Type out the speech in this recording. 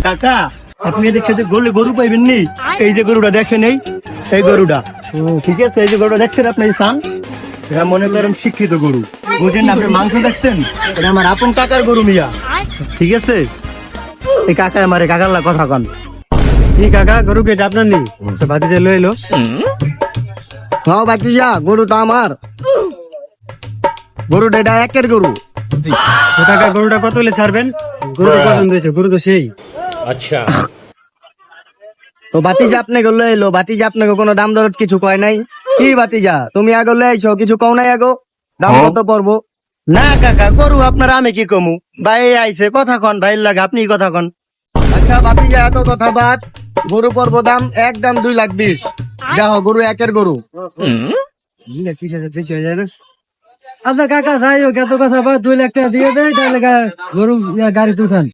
কাকা আপনি দেখে যে গরু পাইবেন নি, এই যে গরুটা দেখেন, এই গরুটা, ঠিক আছে, এই যে গরুটা দেখছেন আপনি সান, এটা মনে করেন শিক্ষিত গরু, বুঝেন না? আপনি মাংস দেখছেন, এটা আমার আপন কাকার গরু মিয়া, ঠিক আছে? এই কাকা আমারে কাকার লা কথা কন। কি কাকা গরু কেটে আপনার নেই ভাতিজা লই এলো। হ্যাঁ ভাতিজা, গরুটা আমার, গরুটা এটা একের গরু। তো কাকা গরুটা কত হলে ছাড়বেন? গরু তো পছন্দ হয়েছে, গরু তো সেই। তো ভাতিজা আপনি গেলে এলো, ভাতিজা আপনাকে কোনো দাম দর কিছু কয় নাই? কি ভাতিজা তুমি আগলে আইছো, কিছু কও নাই আগো? দাম কত পড়বো? না কাকা, গরু আপনার আমি কি কমু, ভাই আইছে কথা কন, ভাই লাগে আপনি কথা কন। আচ্ছা ভাতিজা এত কথা বাদ, গরু পড়বো দাম একদম 2,20,000। যাও, গরু একের গরু। আচ্ছা কাকা যাই হোক, এত কথা 2 লাখ টাকা দিয়ে দেয়, তাহলে গরু গাড়ি তুলছেন।